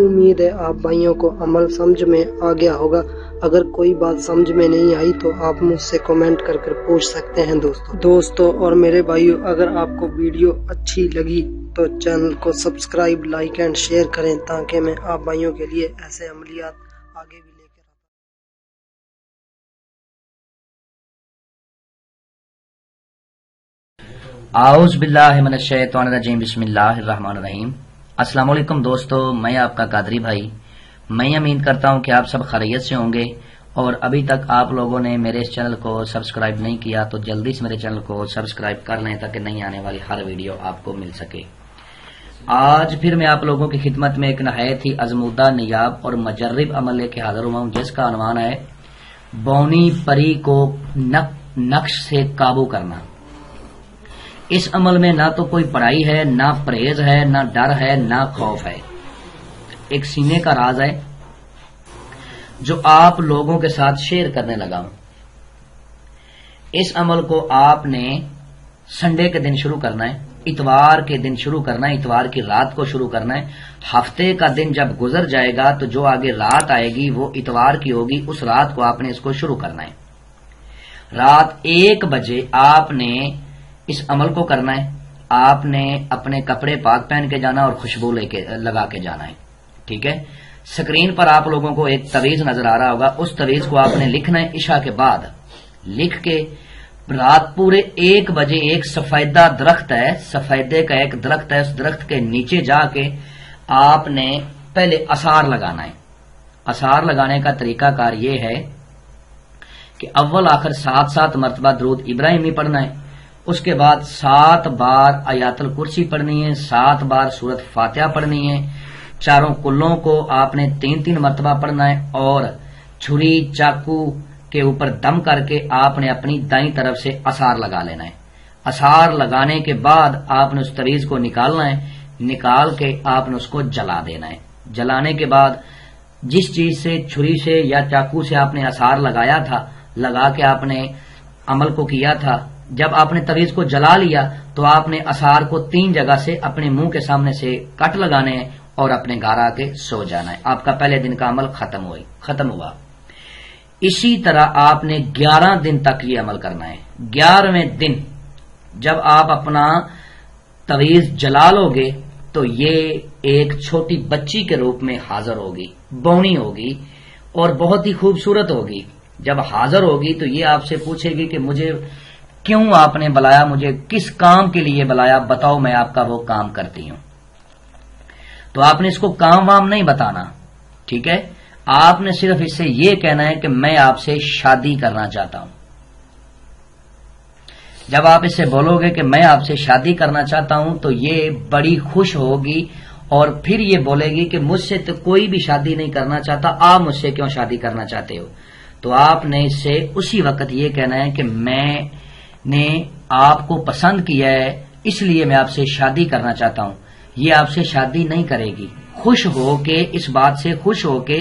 امید ہے آپ بھائیوں کو عمل سمجھ میں آ گیا ہوگا۔ اگر کوئی بات سمجھ میں نہیں آئی تو آپ مجھ سے کمنٹ کر پوچھ سکتے ہیں دوستوں اور میرے بھائیوں، اگر آپ کو ویڈیو اچھی لگی تو چینل کو سبسکرائب، لائک اینڈ شیئر کریں تاکہ میں آپ بھائیوں کے لیے ایسے عملیات آگے بھی لے کر اعوذ باللہ من الشیطان الرجیم، بسم اللہ الرحمن الرحیم۔ السلام علیکم دوستو، میں آپ کا قادری بھائی۔ میں امید کرتا ہوں کہ آپ سب خیریت سے ہوں گے، اور ابھی تک آپ لوگوں نے میرے اس چینل کو سبسکرائب نہیں کیا تو جلدی سے میرے چینل کو سبسکرائب کر لیں تاکہ نئی آنے والی ہر ویڈیو آپ کو مل سکے۔ آج پھر میں آپ لوگوں کی خدمت میں ایک نہایت ہی ازمودہ، نیاب اور مجرب عمل لے کے حاضر ہوا ہوں، جس کا عنوان ہے بونی پری کو نقش سے قابو کرنا۔ اس عمل میں نہ تو کوئی پڑھائی ہے، نہ پرہیز ہے، نہ ڈر ہے، نہ خوف ہے۔ ایک سینے کا راز ہے جو آپ لوگوں کے ساتھ شیئر کرنے لگا ہوں۔ اس عمل کو آپ نے سنڈے کے دن شروع کرنا ہے، اتوار کے دن شروع کرنا ہے، اتوار کی رات کو شروع کرنا ہے۔ ہفتے کا دن جب گزر جائے گا تو جو آگے رات آئے گی وہ اتوار کی ہوگی، اس رات کو آپ نے اس کو شروع کرنا ہے۔ رات 1 بجے آپ نے اس عمل کو کرنا ہے۔ آپ نے اپنے کپڑے پاک پہن کے جانا اور خوشبو لگا کے جانا ہے، ٹھیک ہے۔ سکرین پر آپ لوگوں کو ایک تعویذ نظر آ رہا ہوگا، اس تعویذ کو آپ نے لکھنا ہے عشاء کے بعد۔ لکھ کے رات پورے 1 بجے ایک سفیدہ درخت ہے، سفیدے کا ایک درخت ہے، اس درخت کے نیچے جا کے آپ نے پہلے اثار لگانا ہے۔ اثار لگانے کا طریقہ کار یہ ہے کہ اول آخر 7 مرتبہ درود ابراہیمی پڑھنا ہے، اس کے بعد 7 بار آیات الکرسی پڑھنی ہے، 7 بار سورت فاتحہ پڑھنی ہے، چاروں کلوں کو آپ نے 3 مرتبہ پڑھنا ہے، اور چھری چاقو کے اوپر دم کر کے آپ نے اپنی دائیں طرف سے اثار لگا لینا ہے۔ اثار لگانے کے بعد آپ نے اس تعویذ کو نکالنا ہے، نکال کے آپ نے اس کو جلا دینا ہے۔ جلانے کے بعد جس چیز سے، چھری سے یا چاقو سے آپ نے اثار لگایا تھا، لگا کے آپ نے عمل کو کیا تھا، جب آپ نے تعویذ کو جلا لیا تو آپ نے اثار کو 3 جگہ سے اپنے منہ کے سامنے سے کٹ لگانے ہیں اور اپنے گھر آ کے سو جانا ہے۔ آپ کا پہلے دن کا عمل ختم ہوا۔ اسی طرح آپ نے 11 دن تک یہ عمل کرنا ہے۔ 11ویں دن جب آپ اپنا تعویذ جلا لو گے تو یہ ایک چھوٹی بچی کے روپ میں حاضر ہوگی، بونی ہوگی اور بہت ہی خوبصورت ہوگی۔ جب حاضر ہوگی تو یہ آپ سے پوچھے گی کہ مجھے کیوں آپ نے بلایا، مجھے کس کام کے لیے بلایا، بتاؤ میں آپ کا وہ کام کرتی ہوں۔ تو آپ نے اس کو کام وام نہیں بتانا، ٹھیک ہے۔ آپ نے صرف اس سے یہ کہنا ہے کہ میں آپ سے شادی کرنا چاہتا ہوں۔ جب آپ اس سے بولو گے کہ میں آپ سے شادی کرنا چاہتا ہوں تو یہ بڑی خوش ہوگی اور پھر یہ بولے گی کہ مجھ سے تو کوئی بھی شادی نہیں کرنا چاہتا، آپ مجھ سے کیوں شادی کرنا چاہتے ہو۔ تو آپ نے اس سے اسی وقت یہ کہنا ہے کہ میں نے آپ کو پسند کیا ہے، اس لیے میں آپ سے شادی کرنا چاہتا ہوں۔ یہ آپ سے شادی نہیں کرے گی، خوش ہو کے، اس بات سے خوش ہو کے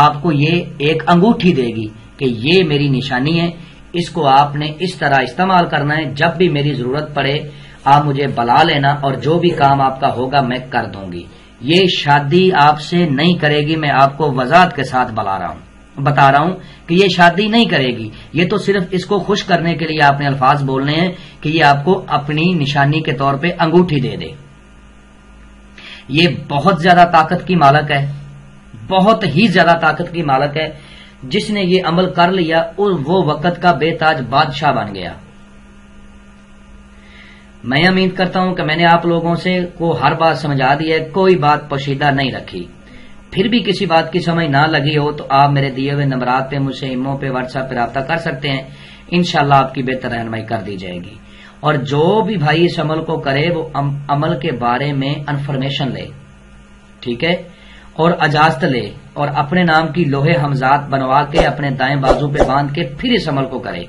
آپ کو یہ ایک انگوٹھی دے گی کہ یہ میری نشانی ہے، اس کو آپ نے اس طرح استعمال کرنا ہے، جب بھی میری ضرورت پڑے آپ مجھے بلا لینا اور جو بھی کام آپ کا ہوگا میں کر دوں گی۔ یہ شادی آپ سے نہیں کرے گی، میں آپ کو وضاحت کے ساتھ بتا رہا ہوں کہ یہ شادی نہیں کرے گی، یہ تو صرف اس کو خوش کرنے کے لیے آپ نے الفاظ بولنے ہیں کہ یہ آپ کو اپنی نشانی کے طور پہ انگوٹھی دے دے۔ یہ بہت زیادہ طاقت کی مالک ہے، بہت ہی زیادہ طاقت کی مالک ہے۔ جس نے یہ عمل کر لیا وہ وقت کا بے تاج بادشاہ بن گیا۔ میں امید کرتا ہوں کہ میں نے آپ لوگوں سے کو ہر بات سمجھا دی ہے، کوئی بات پوشیدہ نہیں رکھی۔ پھر بھی کسی بات کی سمجھ نہ لگی ہو تو آپ میرے دیے ہوئے نمبرات پہ مجھ سے ایمو پہ واٹس ایپ پہ رابطہ کر سکتے ہیں، انشاءاللہ آپ کی بہتر رہنمائی کر دی جائے گی۔ اور جو بھی بھائی اس عمل کو کرے وہ عمل کے بارے میں انفارمیشن لے، ٹھیک ہے، اور اجازت لے اور اپنے نام کی لوہے ہمزات بنوا کے اپنے دائیں بازو پہ باندھ کے پھر اس عمل کو کرے۔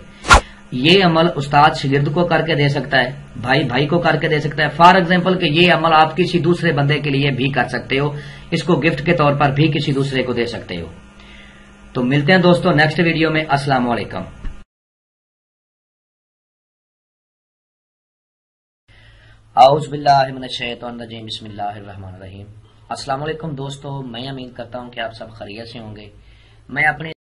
یہ عمل استاد شاگرد کو کر کے دے سکتا ہے، بھائی کو کر کے دے سکتا ہے۔ فار ایگزامپل کہ یہ عمل آپ کسی دوسرے بندے کے لیے بھی کر سکتے ہو، اس کو گفٹ کے طور پر بھی کسی دوسرے کو دے سکتے ہو۔ تو ملتے ہیں دوستوں نیکسٹ ویڈیو میں۔ السلام علیکم۔ اعوذ باللہ من الشیطان الرجیم، بسم اللہ الرحمن الرحیم۔ السلام علیکم دوستو، میں امید کرتا ہوں کہ آپ سب خیریت سے ہوں گے۔ میں اپنے